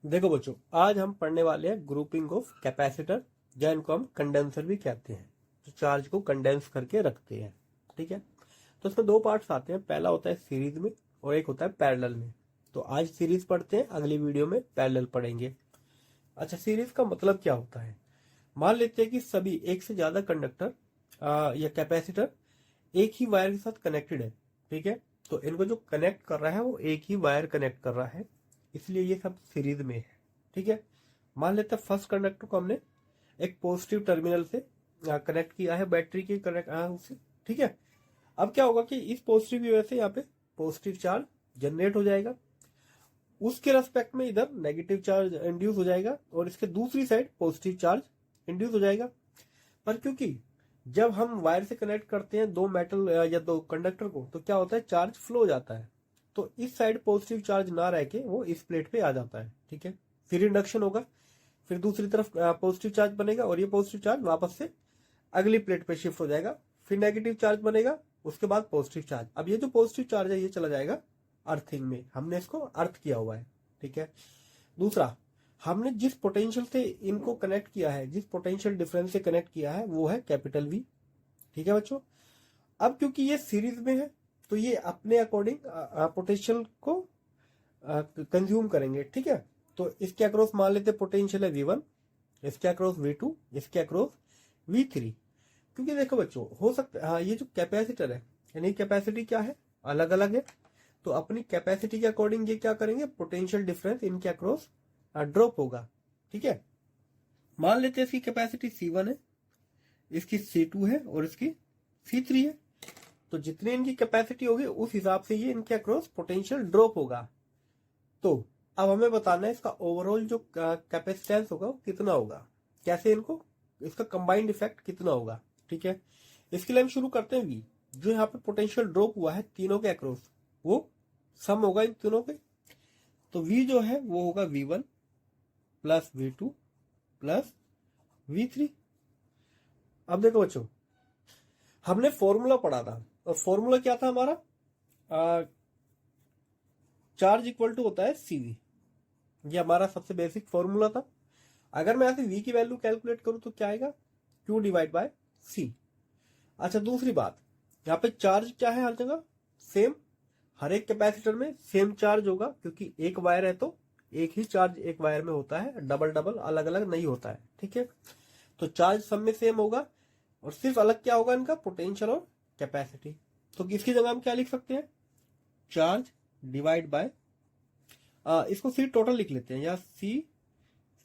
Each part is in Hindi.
देखो बच्चों, आज हम पढ़ने वाले हैं ग्रुपिंग ऑफ कैपेसिटर, जिनको हम कंडेंसर भी कहते हैं, जो चार्ज को कंडेंस करके रखते हैं। ठीक है, तो इसमें दो पार्ट्स आते हैं। पहला होता है सीरीज में और एक होता है पैरेलल में। तो आज सीरीज पढ़ते हैं, अगली वीडियो में पैरेलल पढ़ेंगे। अच्छा, सीरीज का मतलब क्या होता है? मान लेते हैं कि सभी एक से ज्यादा कंडक्टर या कैपेसिटर एक ही वायर के साथ कनेक्टेड है। ठीक है, तो इनको जो कनेक्ट कर रहा है वो एक ही वायर कनेक्ट कर रहा है, इसलिए ये सब सीरीज में है। ठीक है, मान लेते हैं फर्स्ट कंडक्टर को हमने एक पॉजिटिव टर्मिनल से कनेक्ट किया है, बैटरी के कनेक्ट से। ठीक है, अब क्या होगा कि इस पॉजिटिव की वजह से यहाँ पे पॉजिटिव चार्ज जनरेट हो जाएगा, उसके रेस्पेक्ट में इधर नेगेटिव चार्ज इंड्यूस हो जाएगा और इसके दूसरी साइड पॉजिटिव चार्ज इंड्यूस हो जाएगा। पर क्योंकि जब हम वायर से कनेक्ट करते हैं दो मेटल या दो कंडक्टर को, तो क्या होता है, चार्ज फ्लो हो जाता है। तो इस साइड पॉजिटिव चार्ज ना रह के वो इस प्लेट पे आ जाता है। ठीक है, फिर इंडक्शन होगा, फिर दूसरी तरफ पॉजिटिव चार्ज बनेगा और ये पॉजिटिव चार्ज वापस से अगली प्लेट पे शिफ्ट हो जाएगा, फिर नेगेटिव चार्ज बनेगा, उसके बाद पॉजिटिव चार्ज। अब ये जो पॉजिटिव चार्ज है ये चला जाएगा अर्थिंग में, हमने इसको अर्थ किया हुआ है। ठीक है, दूसरा, हमने जिस पोटेंशियल से इनको कनेक्ट किया है, जिस पोटेंशियल डिफरेंस से कनेक्ट किया है, वो है कैपिटल वी। ठीक है बच्चों, अब क्योंकि ये सीरीज में है तो ये अपने अकॉर्डिंग पोटेंशियल को कंज्यूम करेंगे। ठीक है, तो इसके अक्रॉस मान लेते पोटेंशियल है V1, इसके अक्रॉस V2, इसके अक्रॉस V3। क्योंकि देखो बच्चों, हो सकता है ये जो कैपेसिटर है, यानी कैपेसिटी क्या है, अलग अलग है, तो अपनी कैपेसिटी के अकॉर्डिंग ये क्या करेंगे, पोटेंशियल डिफरेंस इनके अक्रॉस ड्रॉप होगा। ठीक है, मान लेते हैं इसकी कैपेसिटी C1 है, इसकी C2 है और इसकी C3 है। तो जितनी इनकी कैपेसिटी होगी उस हिसाब से ये इनके अक्रॉस पोटेंशियल ड्रॉप होगा। तो अब हमें बताना है इसका ओवरऑल जो कैपेसिटेंस होगा वो कितना होगा, कैसे इनको, इसका कंबाइंड इफेक्ट कितना होगा। ठीक है, इसके लिए हम शुरू करते हैं वी। जो यहाँ पे पोटेंशियल ड्रॉप हुआ है तीनों के अक्रॉस, वो सम होगा इन तीनों के। तो वी जो है वो होगा V1 plus V2 plus V3। अब देखो बच्चों, हमने फॉर्मूला पढ़ा था और फॉर्मूला क्या था हमारा, चार्ज इक्वल टू होता है CV। ये हमारा सबसे बेसिक फॉर्मूला था। अगर मैं ऐसे V की वैल्यू कैलकुलेट करूं तो क्या आएगा, Q डिवाइड बाय C। अच्छा, दूसरी बात, यहाँ पे चार्ज क्या है, हर जगह सेम, हर एक कैपेसिटर में सेम चार्ज होगा, क्योंकि एक वायर है तो एक ही चार्ज एक वायर में होता है, डबल डबल अलग अलग नहीं होता है। ठीक है, तो चार्ज सब में सेम होगा और सिर्फ अलग क्या होगा, इनका पोटेंशियल और कैपेसिटी। तो इसकी जगह हम क्या लिख सकते हैं, चार्ज डिवाइड बाय, इसको सी टोटल लिख लेते हैं या सी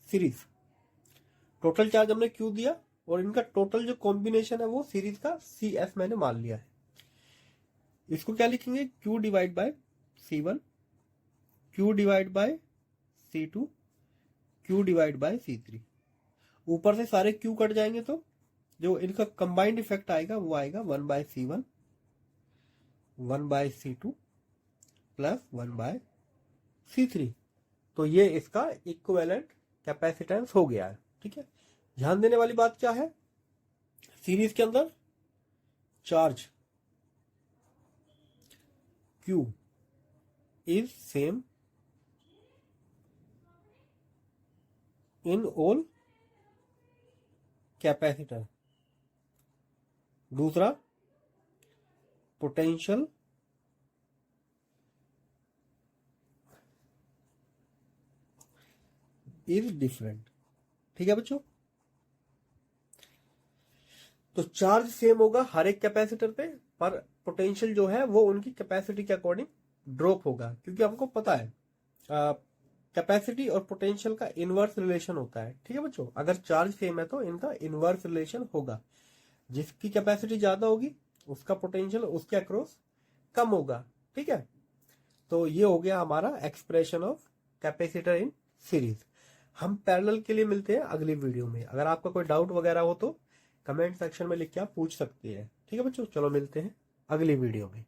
सीरीज। टोटल चार्ज हमने क्यू दिया और इनका टोटल जो कॉम्बिनेशन है वो सीरीज का CS मैंने मान लिया है। इसको क्या लिखेंगे, Q divide by C1, Q divide by C2, Q divide by C3। ऊपर से सारे Q कट जाएंगे तो जो इनका कंबाइंड इफेक्ट आएगा वो आएगा 1 bye C1, 1 bye C2 plus 1 bye C3। तो ये इसका इक्विवेलेंट कैपेसिटेंस हो गया है। ठीक है, ध्यान देने वाली बात क्या है, सीरीज के अंदर charge Q is same in all capacitor. दूसरा, पोटेंशियल इज डिफरेंट। ठीक है बच्चों, तो चार्ज सेम होगा हर एक कैपेसिटर पे, पर पोटेंशियल जो है वो उनकी कैपेसिटी के अकॉर्डिंग ड्रॉप होगा, क्योंकि हमको पता है कैपेसिटी और पोटेंशियल का इनवर्स रिलेशन होता है। ठीक है बच्चों, अगर चार्ज सेम है तो इनका इनवर्स रिलेशन होगा, जिसकी कैपेसिटी ज्यादा होगी उसका पोटेंशियल उसके अक्रॉस कम होगा। ठीक है, तो ये हो गया हमारा expression of capacitor in series. हम पैरेलल के लिए मिलते हैं अगली वीडियो में। अगर आपका कोई डाउट वगैरह हो तो कमेंट सेक्शन में लिख के आप पूछ सकते हैं। ठीक है बच्चों, चलो मिलते हैं अगली वीडियो में।